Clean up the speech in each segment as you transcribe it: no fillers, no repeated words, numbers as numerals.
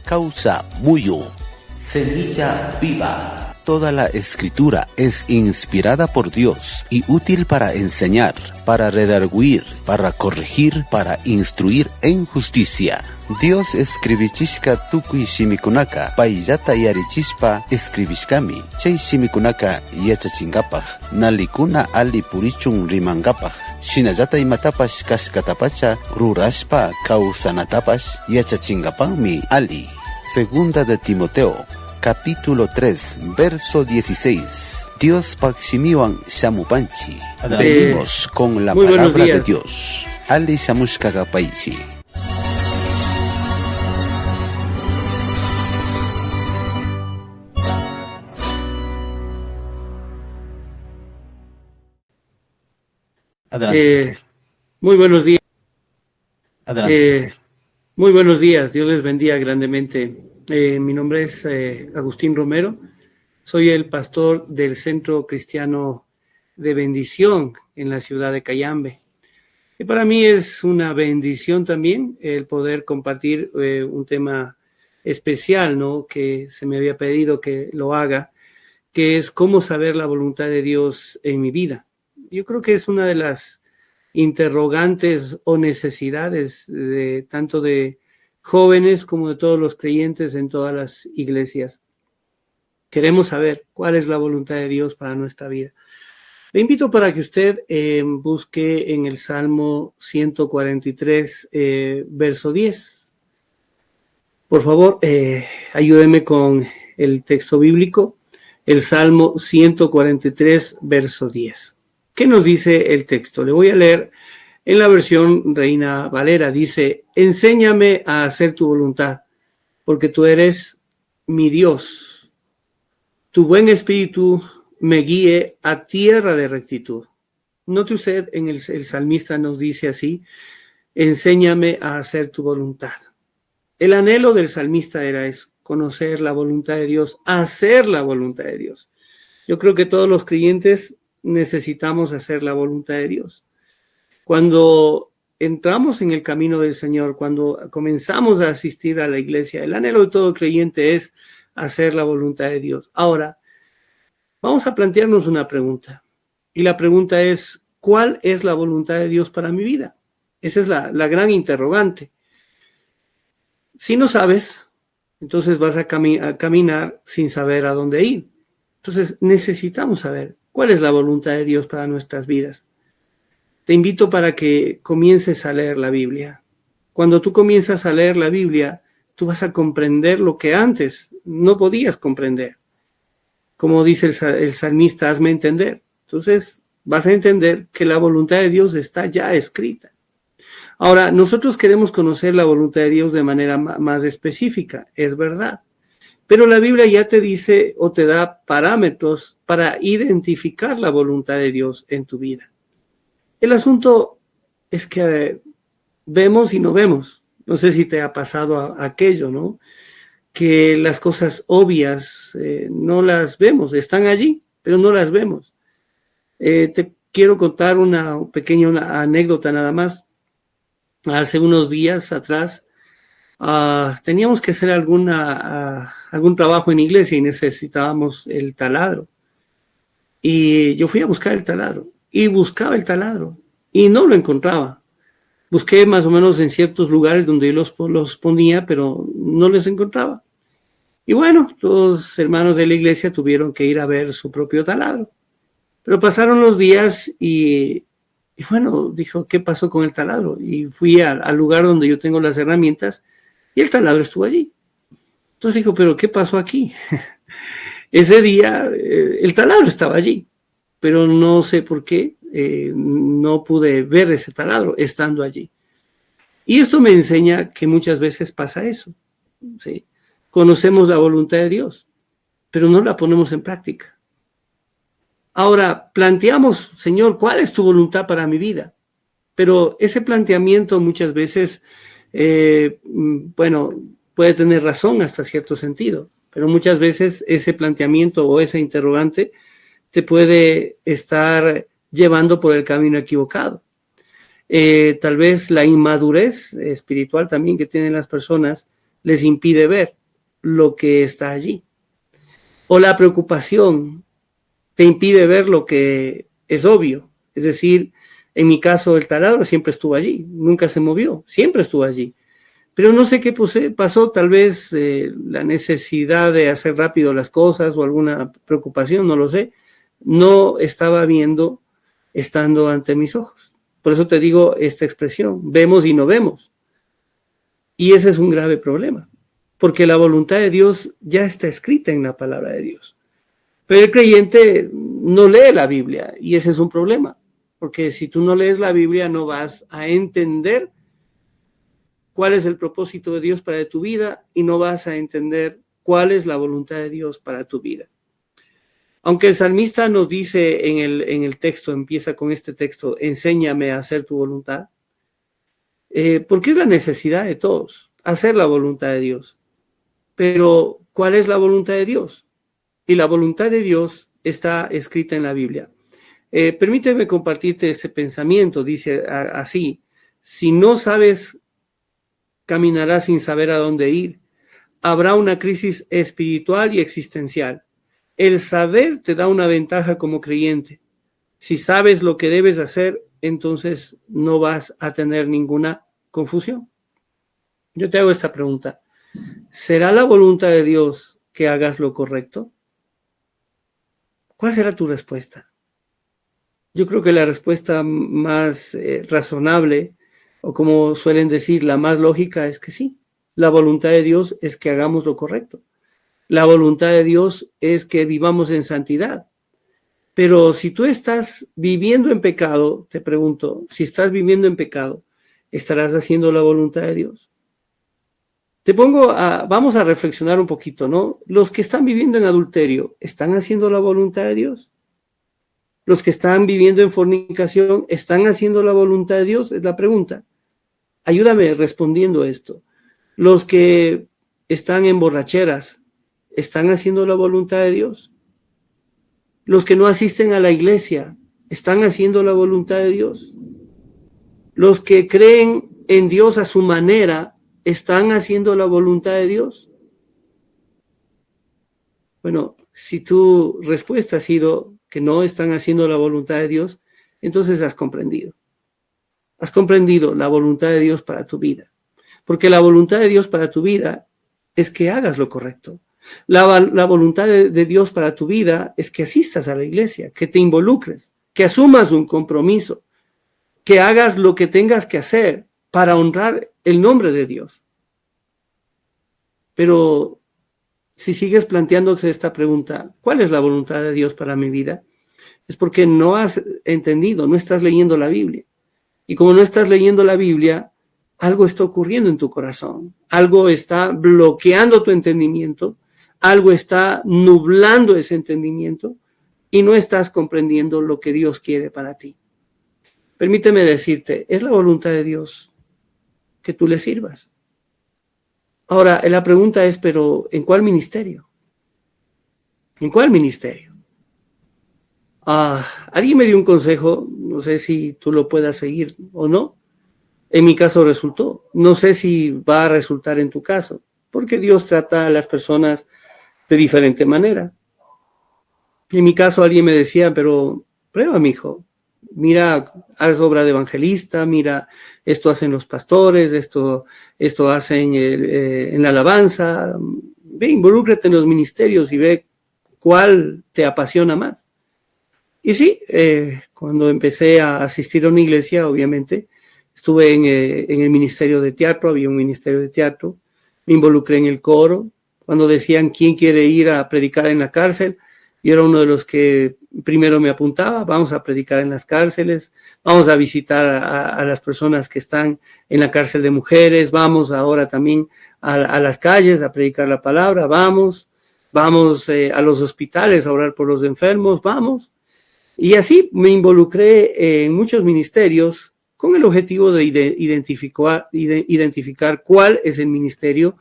causa muyo, semilla viva. Toda la escritura es inspirada por Dios y útil para enseñar, para redarguir, para corregir, para instruir en justicia. Dios escribichishka tukuy shimikunaka, payllata yarichispa escribishkami. Chay shimikunaka yachachinkapaj, nalikuna ali purichun rimankapaj. Shinallata imatapash kashkatapacha rurashpa kawsanatapash yachachinkapanmi ali. Segunda de Timoteo, capítulo 3, verso 16. Dios paximiwan shamupanchi. Venimos con la palabra de Dios. Ali shamushkagapaichi. Muy buenos días. Muy buenos días. Dios les bendiga grandemente. Mi nombre es Agustín Romero. Soy el pastor del Centro Cristiano de Bendición en la ciudad de Cayambe. Y para mí es una bendición también el poder compartir un tema especial, ¿no?, que se me había pedido que lo haga, que es cómo saber la voluntad de Dios en mi vida. Yo creo que es una de las interrogantes o necesidades de tanto de jóvenes como de todos los creyentes en todas las iglesias. Queremos saber cuál es la voluntad de Dios para nuestra vida. Le invito para que usted busque en el Salmo 143, verso 10. Por favor, ayúdeme con el texto bíblico, el Salmo 143, verso 10. ¿Qué nos dice el texto? Le voy a leer en la versión Reina Valera. Dice: enséñame a hacer tu voluntad, porque tú eres mi Dios. Tu buen espíritu me guíe a tierra de rectitud. Note usted, en el salmista nos dice así: enséñame a hacer tu voluntad. El anhelo del salmista era eso, conocer la voluntad de Dios, hacer la voluntad de Dios. Yo creo que todos los creyentes necesitamos hacer la voluntad de Dios. Cuando entramos en el camino del Señor, cuando comenzamos a asistir a la iglesia, el anhelo de todo creyente es hacer la voluntad de Dios. Ahora, vamos a plantearnos una pregunta. Y la pregunta es: ¿cuál es la voluntad de Dios para mi vida? Esa es la gran interrogante. Si no sabes, entonces vas a caminar sin saber a dónde ir. Entonces necesitamos saber cuál es la voluntad de Dios para nuestras vidas. Te invito para que comiences a leer la Biblia. Cuando tú comienzas a leer la Biblia, tú vas a comprender lo que antes no podías comprender. Como dice el salmista, hazme entender. Entonces vas a entender que la voluntad de Dios está ya escrita. Ahora, nosotros queremos conocer la voluntad de Dios de manera más específica, es verdad. Pero la Biblia ya te dice o te da parámetros para identificar la voluntad de Dios en tu vida. El asunto es que vemos y no vemos. No sé si te ha pasado aquello, ¿no? Que las cosas obvias no las vemos, están allí, pero no las vemos. Te quiero contar una pequeña anécdota nada más. Hace unos días atrás teníamos que hacer algún trabajo en iglesia y necesitábamos el taladro. Y yo fui a buscar el taladro y buscaba el taladro y no lo encontraba. Busqué más o menos en ciertos lugares donde yo los ponía, pero no los encontraba. Y bueno, los hermanos de la iglesia tuvieron que ir a ver su propio taladro. Pero pasaron los días y bueno, dijo, ¿qué pasó con el taladro? Y fui al lugar donde yo tengo las herramientas y el taladro estuvo allí. Entonces dijo, ¿pero qué pasó aquí? Ese día el taladro estaba allí, pero no sé por qué no pude ver ese taladro estando allí. Y esto me enseña que muchas veces pasa eso, ¿sí? Conocemos la voluntad de Dios, pero no la ponemos en práctica. Ahora, planteamos, Señor, ¿cuál es tu voluntad para mi vida? Pero ese planteamiento muchas veces, puede tener razón hasta cierto sentido, pero muchas veces ese planteamiento o esa interrogante te puede estar llevando por el camino equivocado. Tal vez la inmadurez espiritual también que tienen las personas les impide ver. lo que está allí. O la preocupación te impide ver lo que es obvio. Es decir, en mi caso el taladro siempre estuvo allí, nunca se movió, siempre estuvo allí. Pero no sé qué pasó, tal vez la necesidad de hacer rápido las cosas o alguna preocupación, no lo sé. No estaba viendo estando ante mis ojos. Por eso te digo esta expresión, vemos y no vemos. Y ese es un grave problema, porque la voluntad de Dios ya está escrita en la palabra de Dios. Pero el creyente no lee la Biblia y ese es un problema, porque si tú no lees la Biblia no vas a entender cuál es el propósito de Dios para tu vida y no vas a entender cuál es la voluntad de Dios para tu vida. Aunque el salmista nos dice en el texto, empieza con este texto, enséñame a hacer tu voluntad, porque es la necesidad de todos, hacer la voluntad de Dios. Pero, ¿cuál es la voluntad de Dios? Y la voluntad de Dios está escrita en la Biblia. Permíteme compartirte este pensamiento, dice así, si no sabes, caminarás sin saber a dónde ir. Habrá una crisis espiritual y existencial. El saber te da una ventaja como creyente. Si sabes lo que debes hacer, entonces no vas a tener ninguna confusión. Yo te hago esta pregunta. ¿Será la voluntad de Dios que hagas lo correcto? ¿Cuál será tu respuesta? Yo creo que la respuesta más razonable, o como suelen decir, la más lógica, es que sí. La voluntad de Dios es que hagamos lo correcto. La voluntad de Dios es que vivamos en santidad. Pero si tú estás viviendo en pecado, te pregunto, si estás viviendo en pecado, ¿estarás haciendo la voluntad de Dios? Vamos a reflexionar un poquito, ¿no? Los que están viviendo en adulterio, ¿están haciendo la voluntad de Dios? Los que están viviendo en fornicación, ¿están haciendo la voluntad de Dios? Es la pregunta. Ayúdame respondiendo esto. Los que están en borracheras, ¿están haciendo la voluntad de Dios? Los que no asisten a la iglesia, ¿están haciendo la voluntad de Dios? Los que creen en Dios a su manera, ¿están haciendo la voluntad de Dios? Bueno, si tu respuesta ha sido que no están haciendo la voluntad de Dios, entonces has comprendido. Has comprendido la voluntad de Dios para tu vida. Porque la voluntad de Dios para tu vida es que hagas lo correcto. La voluntad de Dios para tu vida es que asistas a la iglesia, que te involucres, que asumas un compromiso, que hagas lo que tengas que hacer para honrar el nombre de Dios. Pero si sigues planteándose esta pregunta, ¿cuál es la voluntad de Dios para mi vida? Es porque no has entendido, no estás leyendo la Biblia. Y como no estás leyendo la Biblia, algo está ocurriendo en tu corazón, algo está bloqueando tu entendimiento, algo está nublando ese entendimiento y no estás comprendiendo lo que Dios quiere para ti. Permíteme decirte, es la voluntad de Dios que tú le sirvas. Ahora, la pregunta es, pero ¿en cuál ministerio? ¿En cuál ministerio? Alguien me dio un consejo, no sé si tú lo puedas seguir o no. En mi caso resultó. No sé si va a resultar en tu caso, porque Dios trata a las personas de diferente manera. En mi caso alguien me decía, pero prueba, mijo. Mira, haz obra de evangelista, mira, esto hacen los pastores, esto hacen en la alabanza. Ve, involúcrate en los ministerios y ve cuál te apasiona más. Y sí, cuando empecé a asistir a una iglesia, obviamente, estuve en el ministerio de teatro, había un ministerio de teatro, me involucré en el coro. Cuando decían quién quiere ir a predicar en la cárcel, yo era uno de los que primero me apuntaba, vamos a predicar en las cárceles, vamos a visitar a las personas que están en la cárcel de mujeres, vamos ahora también a las calles a predicar la palabra, vamos a los hospitales a orar por los enfermos, vamos. Y así me involucré en muchos ministerios con el objetivo de identificar cuál es el ministerio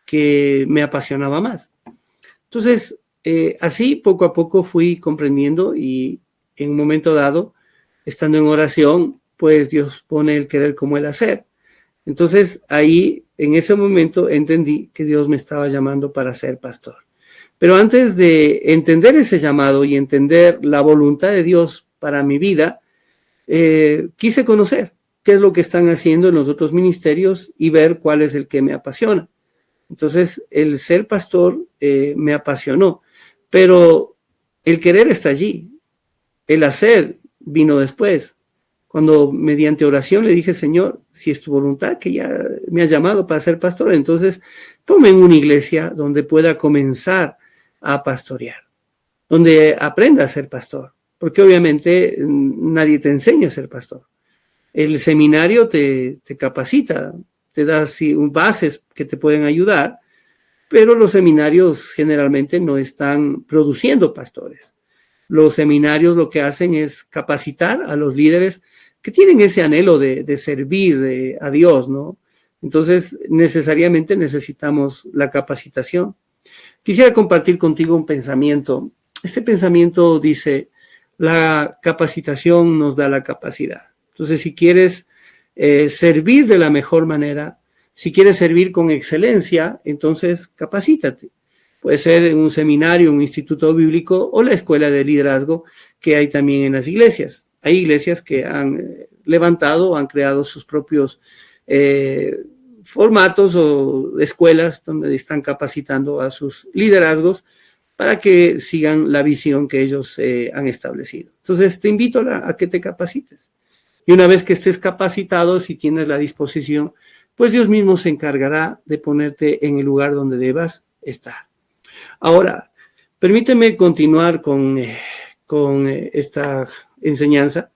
que me apasionaba más. Entonces, así poco a poco fui comprendiendo y en un momento dado, estando en oración, pues Dios pone el querer como el hacer. Entonces ahí, en ese momento, entendí que Dios me estaba llamando para ser pastor. Pero antes de entender ese llamado y entender la voluntad de Dios para mi vida, quise conocer qué es lo que están haciendo en los otros ministerios y ver cuál es el que me apasiona. Entonces, el ser pastor me apasionó, pero el querer está allí, el hacer vino después. Cuando mediante oración le dije, Señor, si es tu voluntad que ya me has llamado para ser pastor, entonces ponme en una iglesia donde pueda comenzar a pastorear, donde aprenda a ser pastor, porque obviamente nadie te enseña a ser pastor. El seminario te capacita, te da bases que te pueden ayudar, pero los seminarios generalmente no están produciendo pastores. Los seminarios lo que hacen es capacitar a los líderes que tienen ese anhelo de servir a Dios, ¿no? Entonces, necesariamente necesitamos la capacitación. Quisiera compartir contigo un pensamiento. Este pensamiento dice, la capacitación nos da la capacidad. Entonces, si quieres servir de la mejor manera, si quieres servir con excelencia, entonces capacítate. Puede ser en un seminario, un instituto bíblico o la escuela de liderazgo que hay también en las iglesias. Hay iglesias que han levantado, han creado sus propios formatos o escuelas donde están capacitando a sus liderazgos para que sigan la visión que ellos han establecido. Entonces, te invito a que te capacites. Y una vez que estés capacitado, si tienes la disposición, pues Dios mismo se encargará de ponerte en el lugar donde debas estar. Ahora, permíteme continuar con esta enseñanza.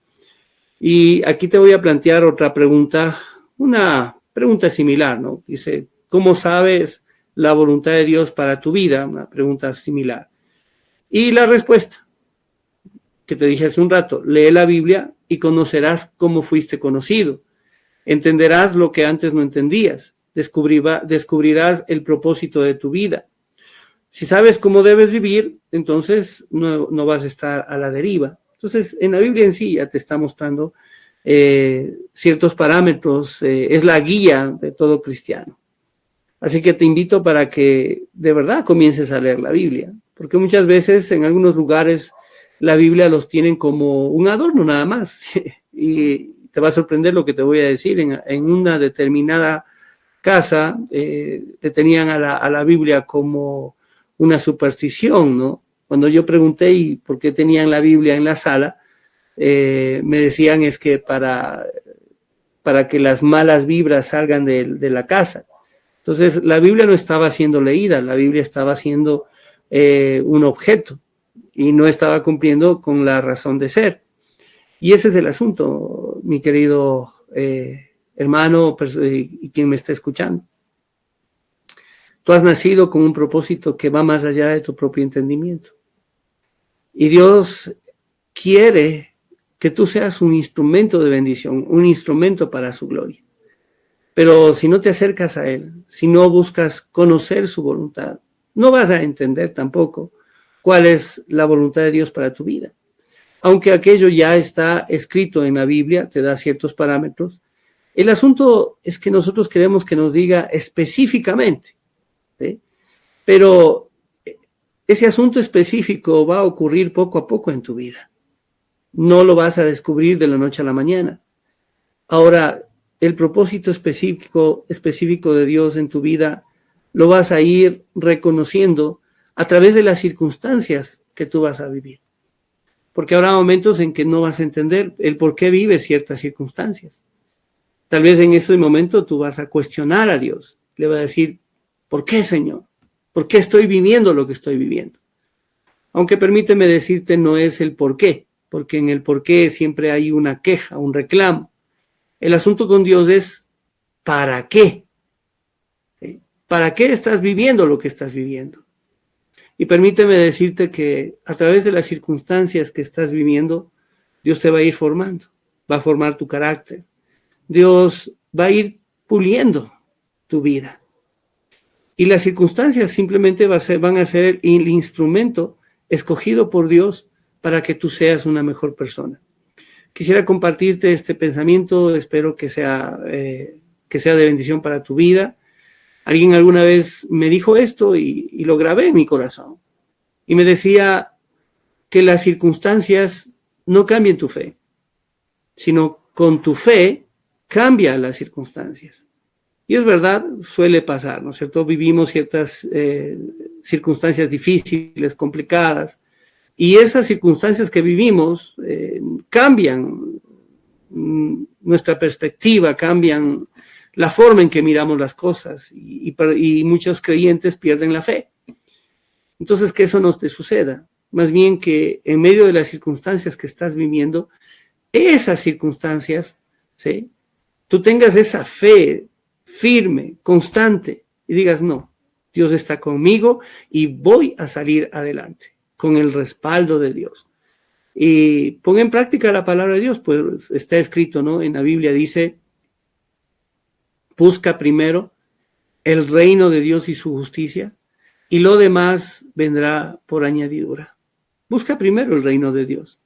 Y aquí te voy a plantear otra pregunta, una pregunta similar, ¿no? Dice, ¿cómo sabes la voluntad de Dios para tu vida? Una pregunta similar. Y la respuesta, que te dije hace un rato, lee la Biblia y conocerás cómo fuiste conocido. Entenderás lo que antes no entendías. Descubrirás el propósito de tu vida. Si sabes cómo debes vivir, entonces no vas a estar a la deriva. Entonces, en la Biblia en sí ya te está mostrando ciertos parámetros, es la guía de todo cristiano. Así que te invito para que de verdad comiences a leer la Biblia, porque muchas veces en algunos lugares la Biblia los tienen como un adorno nada más. Y te va a sorprender lo que te voy a decir. En una determinada casa le tenían a la Biblia como una superstición, ¿no? Cuando yo pregunté y por qué tenían la Biblia en la sala, me decían es que para que las malas vibras salgan de la casa. Entonces, la Biblia no estaba siendo leída, la Biblia estaba siendo un objeto y no estaba cumpliendo con la razón de ser. Y ese es el asunto, mi querido hermano y quien me está escuchando. Tú has nacido con un propósito que va más allá de tu propio entendimiento. Y Dios quiere que tú seas un instrumento de bendición, un instrumento para su gloria. Pero si no te acercas a Él, si no buscas conocer su voluntad, no vas a entender tampoco cuál es la voluntad de Dios para tu vida. Aunque aquello ya está escrito en la Biblia, te da ciertos parámetros, el asunto es que nosotros queremos que nos diga específicamente, ¿sí? Pero ese asunto específico va a ocurrir poco a poco en tu vida. No lo vas a descubrir de la noche a la mañana. Ahora, el propósito específico de Dios en tu vida lo vas a ir reconociendo a través de las circunstancias que tú vas a vivir. Porque habrá momentos en que no vas a entender el por qué vives ciertas circunstancias. Tal vez en ese momento tú vas a cuestionar a Dios. Le vas a decir, ¿por qué, Señor? ¿Por qué estoy viviendo lo que estoy viviendo? Aunque permíteme decirte, no es el por qué, porque en el por qué siempre hay una queja, un reclamo. El asunto con Dios es, ¿para qué? ¿Sí? ¿Para qué estás viviendo lo que estás viviendo? Y permíteme decirte que a través de las circunstancias que estás viviendo, Dios te va a ir formando, va a formar tu carácter. Dios va a ir puliendo tu vida. Y las circunstancias simplemente van a ser el instrumento escogido por Dios para que tú seas una mejor persona. Quisiera compartirte este pensamiento, espero que que sea de bendición para tu vida. Alguien alguna vez me dijo esto y lo grabé en mi corazón. Y me decía que las circunstancias no cambian tu fe, sino con tu fe cambia las circunstancias. Y es verdad, suele pasar, ¿no es cierto? Vivimos ciertas circunstancias difíciles, complicadas, y esas circunstancias que vivimos cambian nuestra perspectiva, cambian la forma en que miramos las cosas, y muchos creyentes pierden la fe. Entonces, que eso no te suceda. Más bien que en medio de las circunstancias que estás viviendo, esas circunstancias, ¿sí?, tú tengas esa fe firme, constante, y digas, no, Dios está conmigo y voy a salir adelante con el respaldo de Dios. Y pon en práctica la palabra de Dios, pues está escrito, ¿no? En la Biblia dice, busca primero el reino de Dios y su justicia, y lo demás vendrá por añadidura. Busca primero el reino de Dios.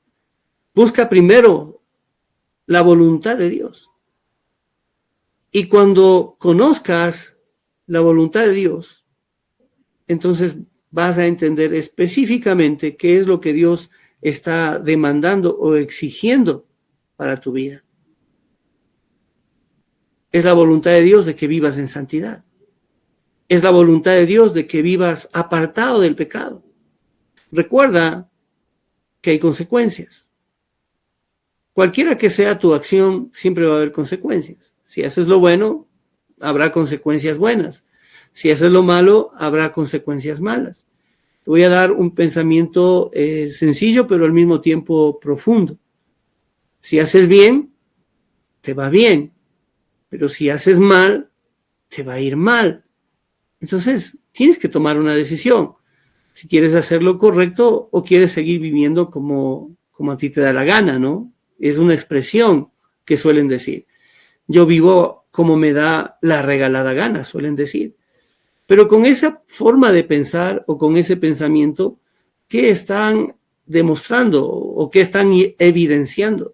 Busca primero la voluntad de Dios. Y cuando conozcas la voluntad de Dios, entonces vas a entender específicamente qué es lo que Dios está demandando o exigiendo para tu vida. Es la voluntad de Dios de que vivas en santidad. Es la voluntad de Dios de que vivas apartado del pecado. Recuerda que hay consecuencias. Cualquiera que sea tu acción, siempre va a haber consecuencias. Si haces lo bueno, habrá consecuencias buenas. Si haces lo malo, habrá consecuencias malas. Te voy a dar un pensamiento sencillo, pero al mismo tiempo profundo. Si haces bien, te va bien. Pero si haces mal, te va a ir mal. Entonces, tienes que tomar una decisión. Si quieres hacer lo correcto o quieres seguir viviendo como a ti te da la gana, ¿no? Es una expresión que suelen decir. Yo vivo como me da la regalada gana, suelen decir. Pero con esa forma de pensar o con ese pensamiento, ¿qué están demostrando o qué están evidenciando?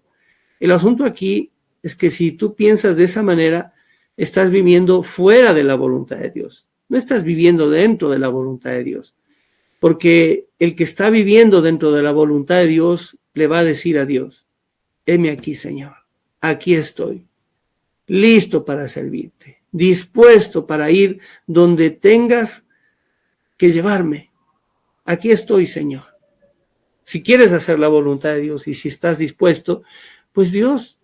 El asunto aquí es que si tú piensas de esa manera, estás viviendo fuera de la voluntad de Dios. No estás viviendo dentro de la voluntad de Dios. Porque el que está viviendo dentro de la voluntad de Dios le va a decir a Dios, heme aquí, Señor, aquí estoy, listo para servirte, dispuesto para ir donde tengas que llevarme. Aquí estoy, Señor. Si quieres hacer la voluntad de Dios y si estás dispuesto, pues Dios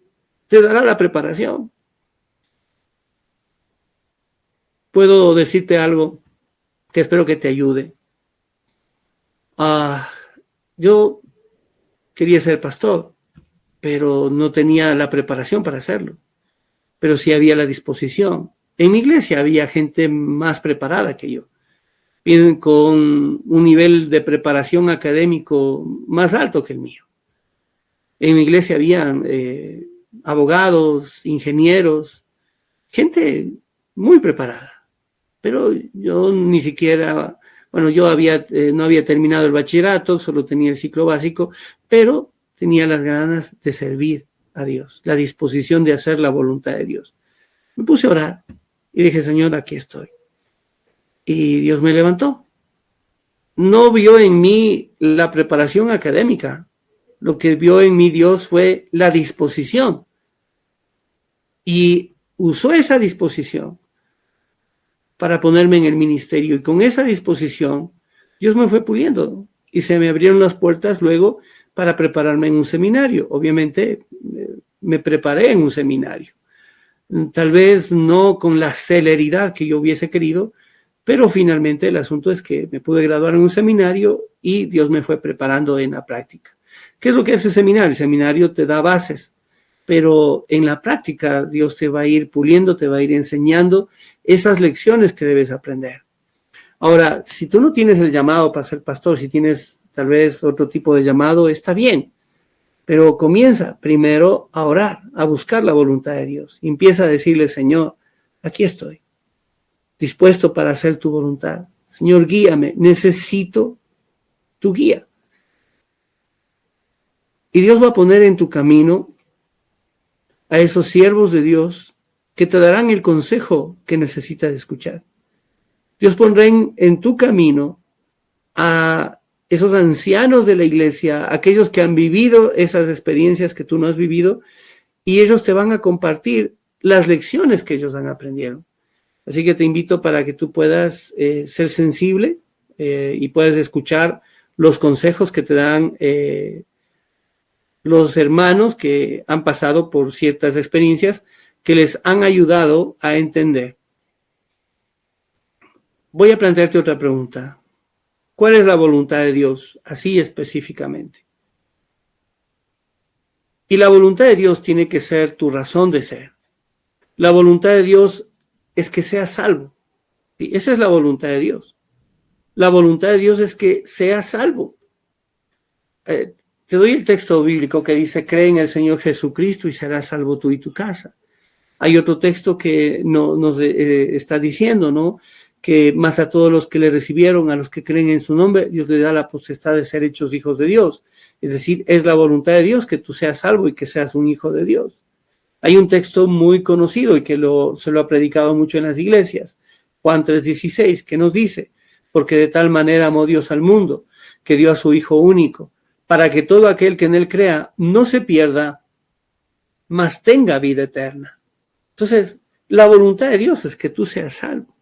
te dará la preparación. Puedo decirte algo que espero que te ayude. Yo quería ser pastor, pero no tenía la preparación para hacerlo. Pero sí había la disposición. En mi iglesia había gente más preparada que yo, con un nivel de preparación académico más alto que el mío. En mi iglesia habían abogados, ingenieros, gente muy preparada. Pero yo ni siquiera, yo no había terminado el bachillerato, solo tenía el ciclo básico, pero tenía las ganas de servir a Dios, la disposición de hacer la voluntad de Dios. Me puse a orar y dije, Señor, aquí estoy. Y Dios me levantó. No vio en mí la preparación académica. Lo que vio en mí Dios fue la disposición. Y usó esa disposición para ponerme en el ministerio. Y con esa disposición, Dios me fue puliendo. Y se me abrieron las puertas luego para prepararme en un seminario. Obviamente, me preparé en un seminario. Tal vez no con la celeridad que yo hubiese querido, pero finalmente el asunto es que me pude graduar en un seminario y Dios me fue preparando en la práctica. ¿Qué es lo que hace el seminario? El seminario te da bases, pero en la práctica Dios te va a ir puliendo, te va a ir enseñando esas lecciones que debes aprender. Ahora, si tú no tienes el llamado para ser pastor, si tienes tal vez otro tipo de llamado, está bien. Pero comienza primero a orar, a buscar la voluntad de Dios. Y empieza a decirle, Señor, aquí estoy, dispuesto para hacer tu voluntad. Señor, guíame, necesito tu guía. Y Dios va a poner en tu camino a esos siervos de Dios que te darán el consejo que necesitas escuchar. Dios pondrá en tu camino a esos ancianos de la iglesia, aquellos que han vivido esas experiencias que tú no has vivido, y ellos te van a compartir las lecciones que ellos han aprendido. Así que te invito para que tú puedas ser sensible y puedas escuchar los consejos que te dan los hermanos que han pasado por ciertas experiencias que les han ayudado a entender. Voy a plantearte otra pregunta. ¿Cuál es la voluntad de Dios? Así específicamente. Y la voluntad de Dios tiene que ser tu razón de ser. La voluntad de Dios es que seas salvo. Y esa es la voluntad de Dios. La voluntad de Dios es que seas salvo. Te doy el texto bíblico que dice, cree en el Señor Jesucristo y serás salvo tú y tu casa. Hay otro texto que nos está diciendo, ¿no? Que más a todos los que le recibieron, a los que creen en su nombre, Dios le da la potestad de ser hechos hijos de Dios. Es decir, es la voluntad de Dios que tú seas salvo y que seas un hijo de Dios. Hay un texto muy conocido y que se lo ha predicado mucho en las iglesias, Juan 3:16, que nos dice, porque de tal manera amó Dios al mundo, que dio a su Hijo único, para que todo aquel que en él crea no se pierda, mas tenga vida eterna. Entonces, la voluntad de Dios es que tú seas salvo.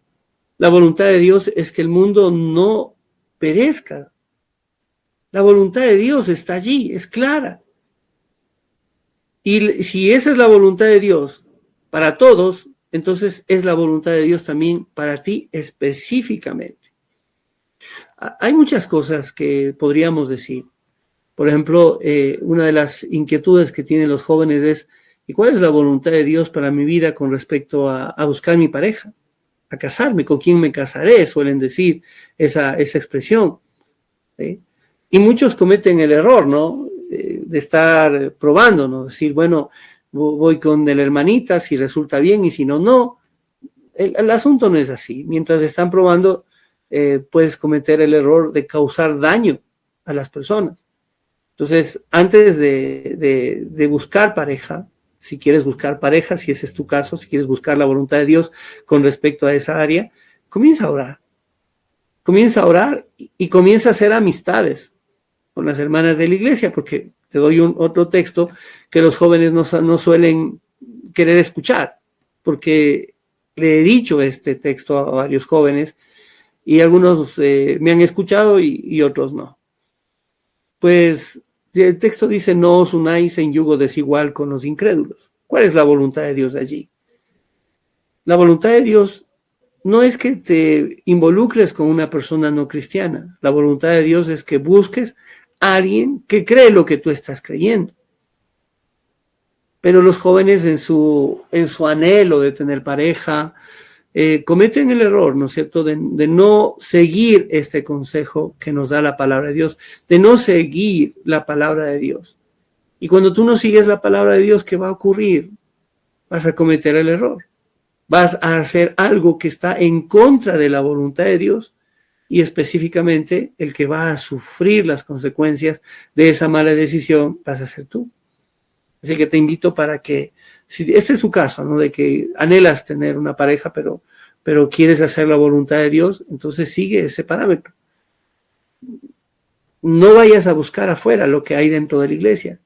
La voluntad de Dios es que el mundo no perezca. La voluntad de Dios está allí, es clara. Y si esa es la voluntad de Dios para todos, entonces es la voluntad de Dios también para ti específicamente. Hay muchas cosas que podríamos decir. Por ejemplo, una de las inquietudes que tienen los jóvenes es, ¿y cuál es la voluntad de Dios para mi vida con respecto a buscar mi pareja? A casarme, ¿con quién me casaré? Suelen decir esa expresión. ¿Sí? Y muchos cometen el error, ¿no? De estar probando, ¿no? Decir, bueno, voy con la hermanita, si resulta bien y si no, no. El asunto no es así. Mientras están probando, puedes cometer el error de causar daño a las personas. Entonces, antes de buscar pareja, si quieres buscar pareja, si ese es tu caso, si quieres buscar la voluntad de Dios con respecto a esa área, comienza a orar. Comienza a orar y comienza a hacer amistades con las hermanas de la iglesia, porque te doy otro texto que los jóvenes no suelen querer escuchar, porque le he dicho este texto a varios jóvenes y algunos me han escuchado y otros no. Pues el texto dice, no os unáis en yugo desigual con los incrédulos. ¿Cuál es la voluntad de Dios allí? La voluntad de Dios no es que te involucres con una persona no cristiana. La voluntad de Dios es que busques a alguien que cree lo que tú estás creyendo. Pero los jóvenes en su anhelo de tener pareja, cometen el error, ¿no es cierto?, de no seguir este consejo que nos da la palabra de Dios, de no seguir la palabra de Dios. Y cuando tú no sigues la palabra de Dios, ¿qué va a ocurrir? Vas a cometer el error. Vas a hacer algo que está en contra de la voluntad de Dios y específicamente el que va a sufrir las consecuencias de esa mala decisión vas a ser tú. Así que te invito para que, si este es tu caso, ¿no?, de que anhelas tener una pareja, pero quieres hacer la voluntad de Dios, entonces sigue ese parámetro. No vayas a buscar afuera lo que hay dentro de la iglesia.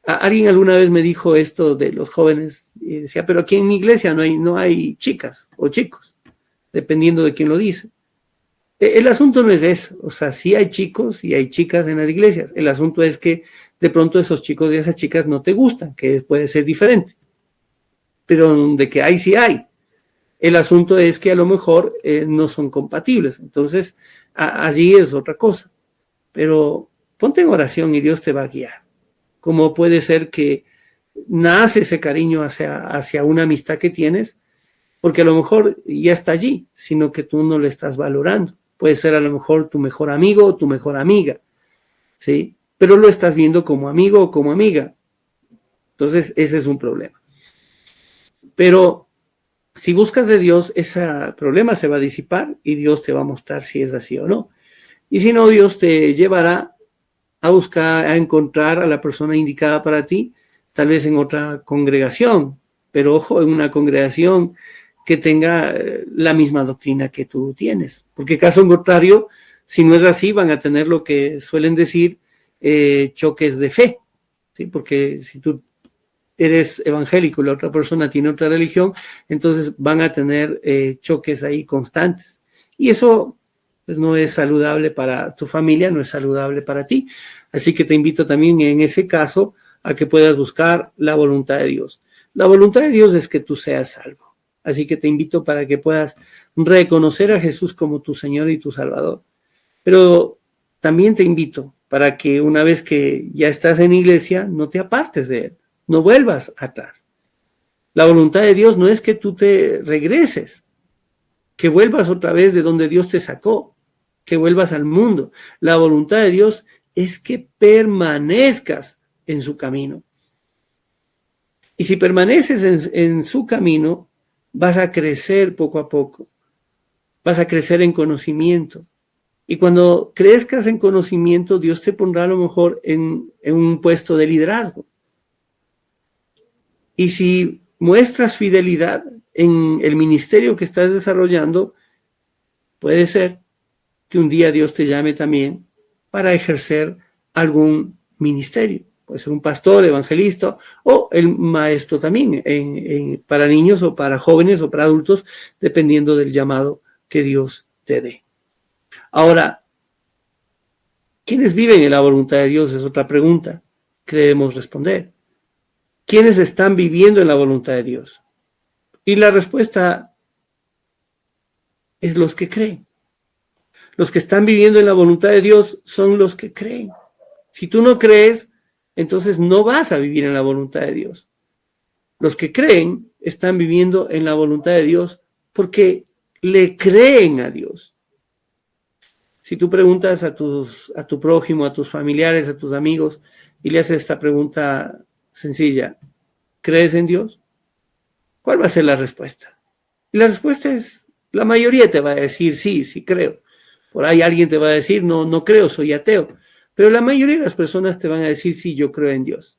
Alguien alguna vez me dijo esto de los jóvenes y decía, pero aquí en mi iglesia no hay chicas o chicos, dependiendo de quién lo dice. El asunto no es eso, o sea, sí hay chicos y hay chicas en las iglesias. El asunto es que de pronto esos chicos y esas chicas no te gustan, que puede ser diferente. Pero de que hay, sí hay. El asunto es que a lo mejor no son compatibles. Entonces, allí es otra cosa. Pero ponte en oración y Dios te va a guiar. Como puede ser que nace ese cariño hacia una amistad que tienes, porque a lo mejor ya está allí, sino que tú no le estás valorando. Puede ser a lo mejor tu mejor amigo o tu mejor amiga, ¿sí? Pero lo estás viendo como amigo o como amiga. Entonces, ese es un problema. Pero si buscas de Dios, ese problema se va a disipar y Dios te va a mostrar si es así o no. Y si no, Dios te llevará a buscar, a encontrar a la persona indicada para ti, tal vez en otra congregación, pero ojo, en una congregación que tenga la misma doctrina que tú tienes, porque caso contrario, si no es así, van a tener lo que suelen decir choques de fe, ¿sí? Porque si tú eres evangélico y la otra persona tiene otra religión, entonces van a tener choques ahí constantes. Y eso pues, no es saludable para tu familia, no es saludable para ti. Así que te invito también en ese caso a que puedas buscar la voluntad de Dios. La voluntad de Dios es que tú seas salvo. Así que te invito para que puedas reconocer a Jesús como tu Señor y tu Salvador. Pero también te invito para que una vez que ya estás en iglesia, no te apartes de Él, no vuelvas atrás. La voluntad de Dios no es que tú te regreses, que vuelvas otra vez de donde Dios te sacó, que vuelvas al mundo. La voluntad de Dios es que permanezcas en su camino. Y si permaneces en su camino, vas a crecer poco a poco, vas a crecer en conocimiento. Y cuando crezcas en conocimiento, Dios te pondrá a lo mejor en un puesto de liderazgo. Y si muestras fidelidad en el ministerio que estás desarrollando, puede ser que un día Dios te llame también para ejercer algún ministerio. Puede ser un pastor, evangelista o el maestro también para niños o para jóvenes o para adultos, dependiendo del llamado que Dios te dé. Ahora, ¿quiénes viven en la voluntad de Dios? Es otra pregunta que debemos responder. ¿Quiénes están viviendo en la voluntad de Dios? Y la respuesta es los que creen. Los que están viviendo en la voluntad de Dios son los que creen. Si tú no crees, entonces no vas a vivir en la voluntad de Dios. Los que creen están viviendo en la voluntad de Dios porque le creen a Dios. Si tú preguntas a tu prójimo, a tus familiares, a tus amigos, y le haces esta pregunta sencilla, ¿crees en Dios? ¿Cuál va a ser la respuesta? Y la respuesta es, la mayoría te va a decir, sí, sí creo. Por ahí alguien te va a decir, no, no creo, soy ateo. Pero la mayoría de las personas te van a decir, sí, yo creo en Dios.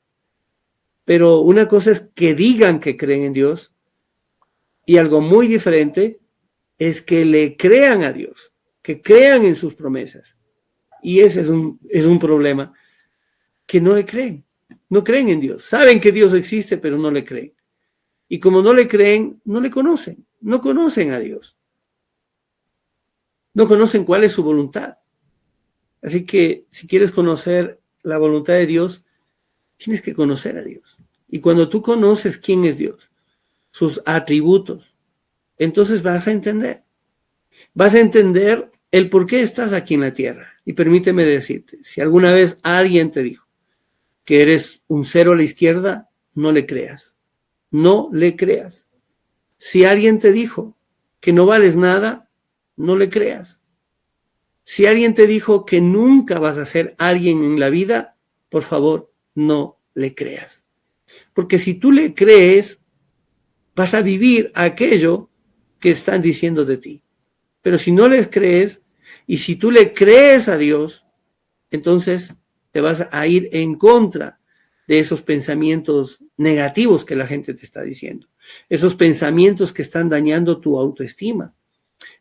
Pero una cosa es que digan que creen en Dios, y algo muy diferente es que le crean a Dios, que crean en sus promesas. Y ese es un problema, que no le creen, no creen en Dios. Saben que Dios existe, pero no le creen. Y como no le creen, no le conocen, no conocen a Dios. No conocen cuál es su voluntad. Así que si quieres conocer la voluntad de Dios, tienes que conocer a Dios. Y cuando tú conoces quién es Dios, sus atributos, entonces vas a entender. Vas a entender el por qué estás aquí en la tierra. Y permíteme decirte, si alguna vez alguien te dijo que eres un cero a la izquierda, no le creas. No le creas. Si alguien te dijo que no vales nada, no le creas. Si alguien te dijo que nunca vas a ser alguien en la vida, por favor, no le creas. Porque si tú le crees, vas a vivir aquello que están diciendo de ti. Pero si no les crees, y si tú le crees a Dios, entonces te vas a ir en contra de esos pensamientos negativos que la gente te está diciendo. Esos pensamientos que están dañando tu autoestima.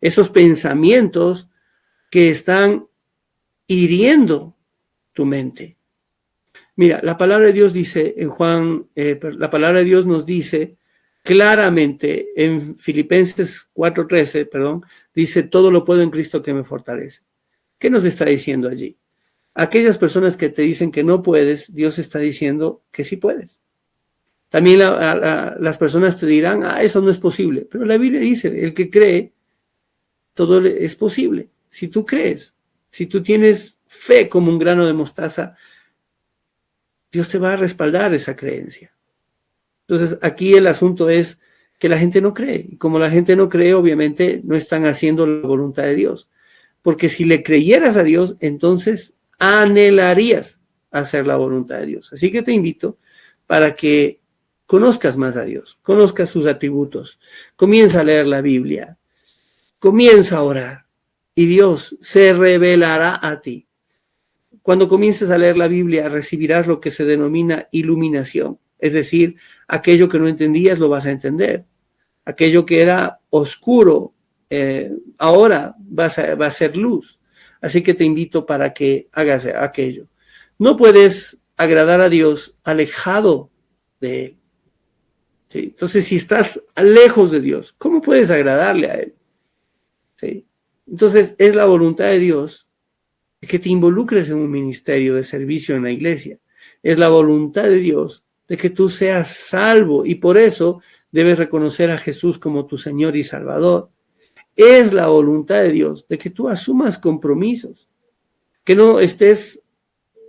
Esos pensamientos que están hiriendo tu mente. Mira, la palabra de Dios dice en Juan, la palabra de Dios nos dice claramente en Filipenses 4:13, dice, todo lo puedo en Cristo que me fortalece. ¿Qué nos está diciendo allí? Aquellas personas que te dicen que no puedes, Dios está diciendo que sí puedes. También las personas te dirán, eso no es posible. Pero la Biblia dice, el que cree, todo es posible. Si tú crees, si tú tienes fe como un grano de mostaza, Dios te va a respaldar esa creencia. Entonces, aquí el asunto es que la gente no cree. Y como la gente no cree, obviamente no están haciendo la voluntad de Dios. Porque si le creyeras a Dios, entonces anhelarías hacer la voluntad de Dios. Así que te invito para que conozcas más a Dios, conozcas sus atributos, comienza a leer la Biblia, comienza a orar y Dios se revelará a ti. Cuando comiences a leer la Biblia, recibirás lo que se denomina iluminación, es decir, aquello que no entendías lo vas a entender. Aquello que era oscuro, ahora va a ser luz. Así que te invito para que hagas aquello. No puedes agradar a Dios alejado de Él. ¿Sí? Entonces, si estás lejos de Dios, ¿cómo puedes agradarle a Él? ¿Sí? Entonces, es la voluntad de Dios que te involucres en un ministerio de servicio en la iglesia. Es la voluntad de Dios de que tú seas salvo y por eso debes reconocer a Jesús como tu Señor y Salvador. Es la voluntad de Dios de que tú asumas compromisos, que no estés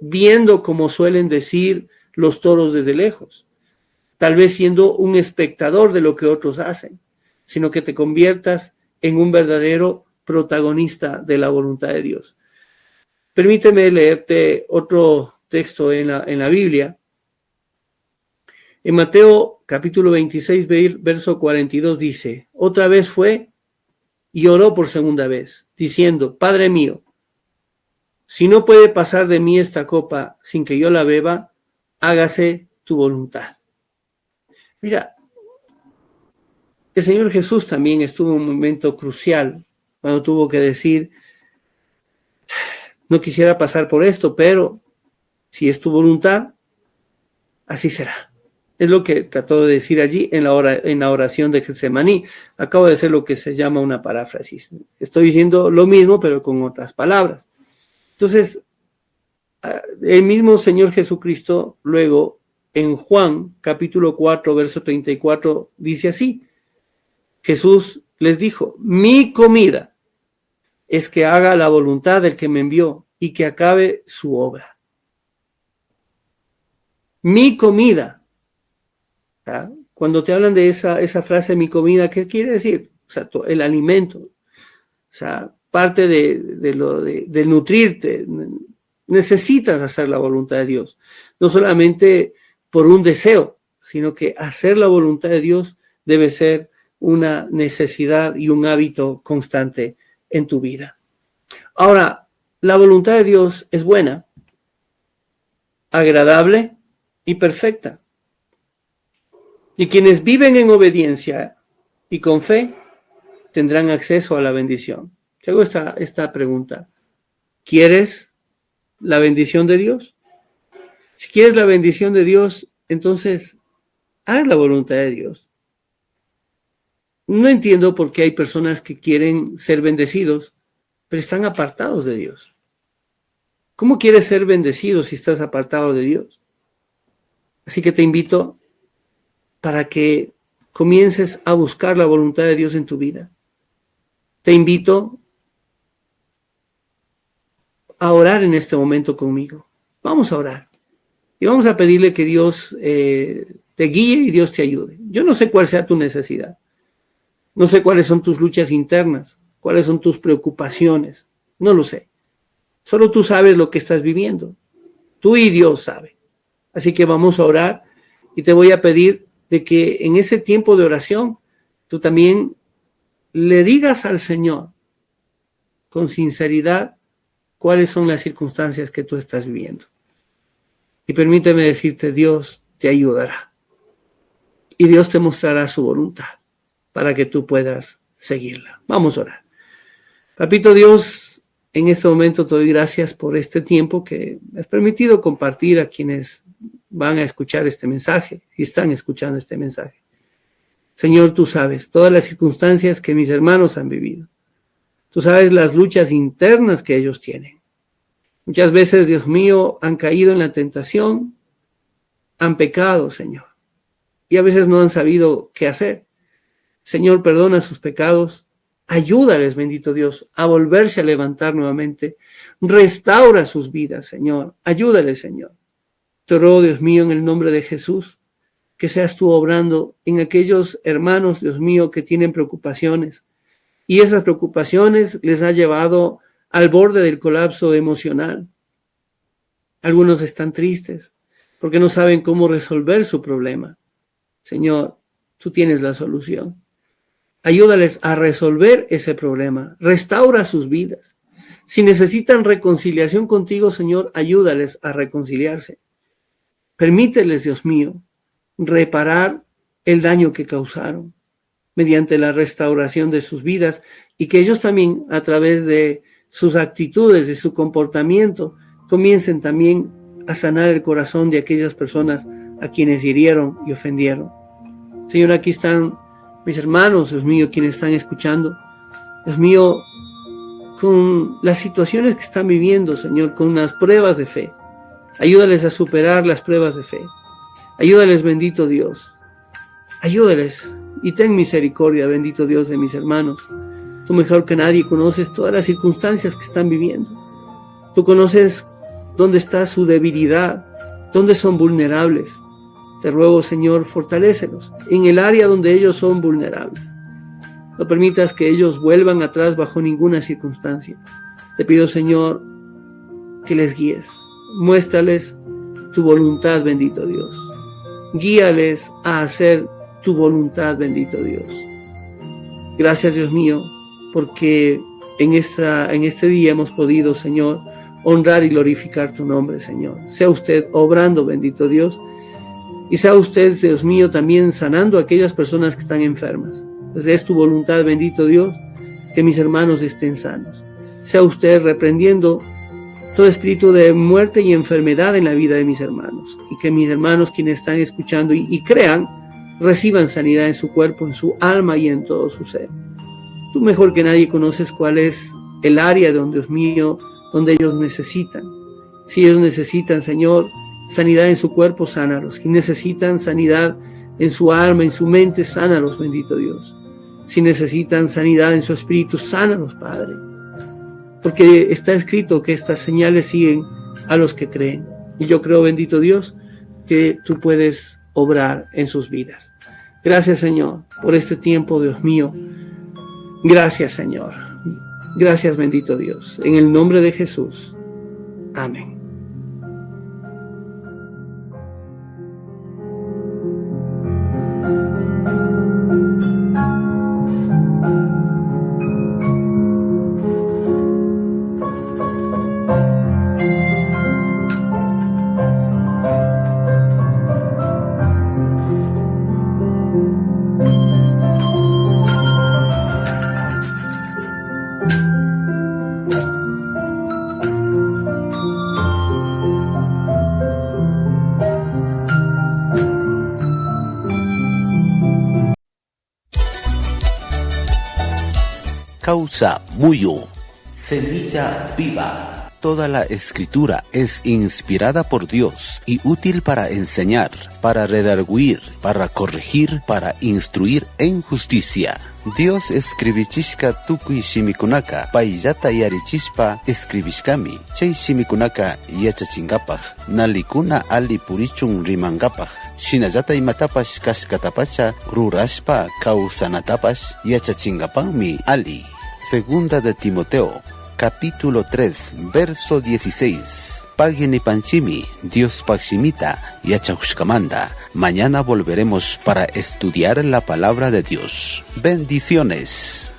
viendo, como suelen decir, los toros desde lejos, tal vez siendo un espectador de lo que otros hacen, sino que te conviertas en un verdadero protagonista de la voluntad de Dios. Permíteme leerte otro texto en la Biblia. En Mateo capítulo 26, verso 42 dice, otra vez fue y oró por segunda vez, diciendo, Padre mío, si no puede pasar de mí esta copa sin que yo la beba, hágase tu voluntad. Mira, el Señor Jesús también estuvo en un momento crucial cuando tuvo que decir, no quisiera pasar por esto, pero si es tu voluntad, así será. Es lo que trató de decir allí en la oración de Getsemaní. Acabo de hacer lo que se llama una paráfrasis. Estoy diciendo lo mismo, pero con otras palabras. Entonces, el mismo Señor Jesucristo, luego, en Juan, capítulo 4, verso 34, dice así. Jesús les dijo, mi comida es que haga la voluntad del que me envió y que acabe su obra. Mi comida. Cuando te hablan de esa frase, mi comida, ¿qué quiere decir? O sea, el alimento. O sea, parte de nutrirte. Necesitas hacer la voluntad de Dios. No solamente por un deseo, sino que hacer la voluntad de Dios debe ser una necesidad y un hábito constante en tu vida. Ahora, la voluntad de Dios es buena, agradable y perfecta. Y quienes viven en obediencia y con fe tendrán acceso a la bendición. Te hago esta pregunta. ¿Quieres la bendición de Dios? Si quieres la bendición de Dios, entonces haz la voluntad de Dios. No entiendo por qué hay personas que quieren ser bendecidos, pero están apartados de Dios. ¿Cómo quieres ser bendecido si estás apartado de Dios? Así que te invito para que comiences a buscar la voluntad de Dios en tu vida. Te invito a orar en este momento conmigo. Vamos a orar y vamos a pedirle que Dios te guíe y Dios te ayude. Yo no sé cuál sea tu necesidad. No sé cuáles son tus luchas internas, cuáles son tus preocupaciones. No lo sé. Solo tú sabes lo que estás viviendo. Tú y Dios saben. Así que vamos a orar y te voy a pedir de que en ese tiempo de oración tú también le digas al Señor con sinceridad cuáles son las circunstancias que tú estás viviendo. Y permíteme decirte, Dios te ayudará. Y Dios te mostrará su voluntad para que tú puedas seguirla. Vamos a orar. Papito Dios, en este momento te doy gracias por este tiempo que me has permitido compartir a quienes van a escuchar este mensaje y están escuchando este mensaje. Señor, tú sabes todas las circunstancias que mis hermanos han vivido. Tú sabes las luchas internas que ellos tienen. Muchas veces, Dios mío, han caído en la tentación, han pecado, Señor, y a veces no han sabido qué hacer. Señor, perdona sus pecados, ayúdales, bendito Dios, a volverse a levantar nuevamente, restaura sus vidas, Señor, ayúdales, Señor. Te ruego, Dios mío, en el nombre de Jesús, que seas tú obrando en aquellos hermanos, Dios mío, que tienen preocupaciones, y esas preocupaciones les ha llevado al borde del colapso emocional. Algunos están tristes porque no saben cómo resolver su problema. Señor, tú tienes la solución. Ayúdales a resolver ese problema. Restaura sus vidas. Si necesitan reconciliación contigo, Señor, ayúdales a reconciliarse. Permíteles, Dios mío, reparar el daño que causaron mediante la restauración de sus vidas, y que ellos también, a través de sus actitudes, de su comportamiento, comiencen también a sanar el corazón de aquellas personas a quienes hirieron y ofendieron. Señor, aquí están mis hermanos, Dios mío, quienes están escuchando, Dios mío, con las situaciones que están viviendo, Señor, con las pruebas de fe. Ayúdales a superar las pruebas de fe. Ayúdales, bendito Dios. Ayúdales y ten misericordia, bendito Dios, de mis hermanos. Tú mejor que nadie conoces todas las circunstancias que están viviendo. Tú conoces dónde está su debilidad, dónde son vulnerables. Te ruego, Señor, fortalécelos en el área donde ellos son vulnerables. No permitas que ellos vuelvan atrás bajo ninguna circunstancia. Te pido, Señor, que les guíes. Muéstrales tu voluntad, bendito Dios. Guíales a hacer tu voluntad, bendito Dios. Gracias, Dios mío, porque en este día hemos podido, Señor, honrar y glorificar tu nombre, Señor. Sea usted obrando, bendito Dios, y sea usted, Dios mío, también sanando a aquellas personas que están enfermas. Pues es tu voluntad, bendito Dios, que mis hermanos estén sanos. Sea usted reprendiendo todo espíritu de muerte y enfermedad en la vida de mis hermanos, y que mis hermanos, quienes están escuchando y crean, reciban sanidad en su cuerpo, en su alma y en todo su ser. Tú mejor que nadie conoces cuál es el área donde, Dios mío, donde ellos necesitan. Si ellos necesitan, Señor, sanidad en su cuerpo, sánalos. Si necesitan sanidad en su alma, en su mente, sánalos, bendito Dios. Si necesitan sanidad en su espíritu, sánalos, Padre. Porque está escrito que estas señales siguen a los que creen. Y yo creo, bendito Dios, que tú puedes obrar en sus vidas. Gracias, Señor, por este tiempo, Dios mío. Gracias, Señor. Gracias, bendito Dios. En el nombre de Jesús. Amén. Causa Muyo. Semilla viva. Toda la escritura es inspirada por Dios y útil para enseñar, para redarguir, para corregir, para instruir en justicia. Dios escribichishka tukuy shimikunaka, payllata yarichispa escribishkami. Chay shimikunaka yachachinkapaj, nalikuna ali purichun rimankapaj. Shinallata imatapash kashkatapacha rurashpa kawsanatapash yachachinkapanmi ali. Segunda de Timoteo, capítulo 3, verso 16. Pagini panchimi, Dios pachimita, yachahushkamanda. Mañana volveremos para estudiar la palabra de Dios. Bendiciones.